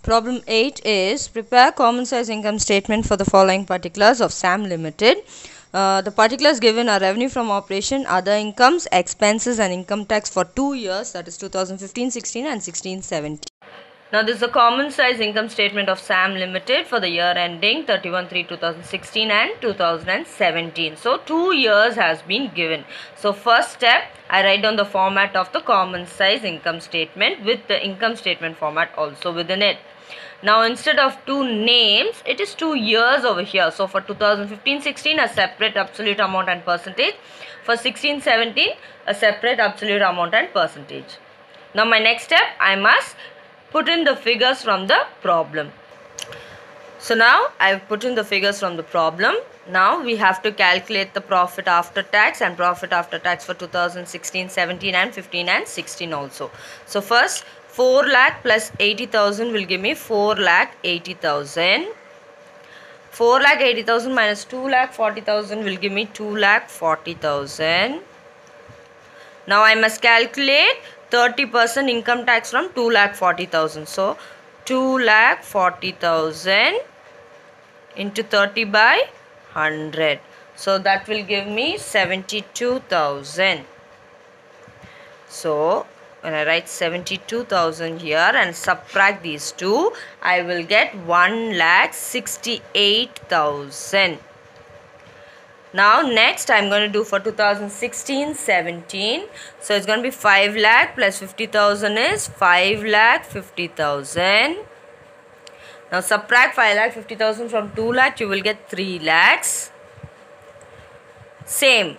Problem 8 is prepare common size income statement for the following particulars of SAM Limited. The particulars given are revenue from operation, other incomes, expenses and income tax for 2 years, that is 2015-16 and 16-17. Now this is the common size income statement of SAM Limited for the year ending 31/3/2016 and 2017. So 2 years has been given. So first step, I write down the format of the common size income statement with the income statement format also within it. Now instead of 2 names, it is 2 years over here. So for 2015-16, a separate absolute amount and percentage. For 16-17, a separate absolute amount and percentage. Now my next step, I must put in the figures from the problem. So now I have put in the figures from the problem. Now we have to calculate the profit after tax and profit after tax for 2016, 17 and 15 and 16 also. So first 4 lakh plus 80,000 will give me 4 lakh 80,000. 4 lakh 80,000 minus 2 lakh 40,000 will give me 2 lakh 40,000. Now I must calculate 30% income tax from 2 lakh 40,000. So 2 lakh 40,000 into 30 by 100. So that will give me 72,000. So when I write 72,000 here and subtract these two, I will get 1 lakh 68,000. Now next I am going to do for 2016-17. So it's going to be 5 lakh plus 50,000 is 5 lakh 50,000. Now subtract 5 lakh 50,000 from 2 lakh, you will get 3 lakhs. Same,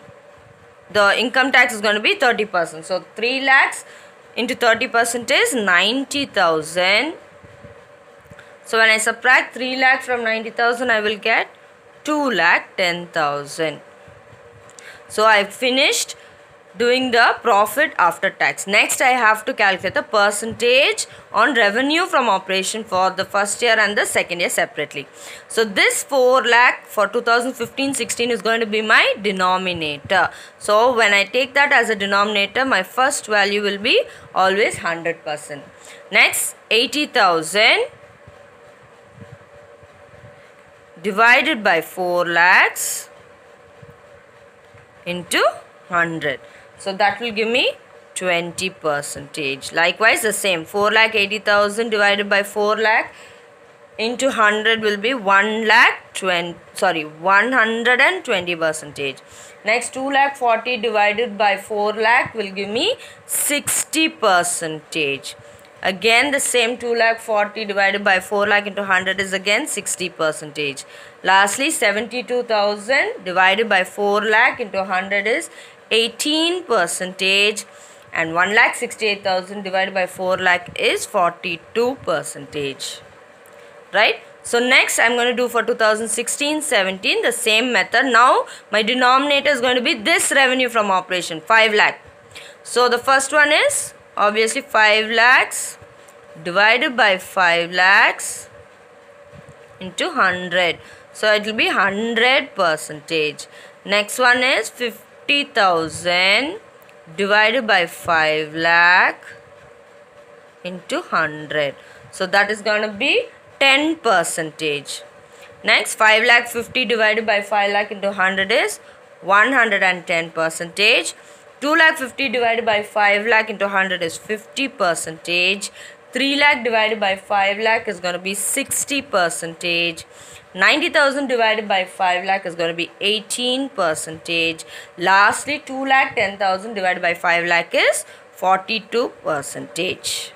the income tax is going to be 30%. So 3 lakhs into 30% is 90,000. So when I subtract 3 lakh from 90,000, I will get 2 lakh 10,000. So I have finished doing the profit after tax. Next I have to calculate the percentage on revenue from operation for the first year and the second year separately. So this 4 lakh for 2015-16 is going to be my denominator. So when I take that as a denominator, my first value will be always 100%. Next 80,000 divided by 4 lakhs into 100. So that will give me 20%. Likewise the same, 4 lakh 80,000 divided by 4 lakh into 100 will be 120%. Next 2 lakh 40 divided by 4 lakh will give me 60%. Again the same, 2 lakh 40 divided by 4 lakh into 100 is again 60%. Lastly 72,000 divided by 4 lakh into 100 is 18%, and 1 lakh 68,000 divided by 4 lakh is 42%. Right? So next I am going to do for 2016-17 the same method. Now my denominator is going to be this revenue from operation, 5 lakh. So the first one is obviously 5 lakhs divided by 5 lakhs into 100. So it will be 100%. Next one is 50,000 divided by 5 lakh into 100. So that is going to be 10%. Next 5 lakh 50 divided by 5 lakh into 100 is 110%. 2 lakh 50 divided by 5 lakh into 100 is 50%. 3 lakh divided by 5 lakh is going to be 60%. 90,000 divided by 5 lakh is going to be 18%. Lastly 2 lakh 10,000 divided by 5 lakh is 42%.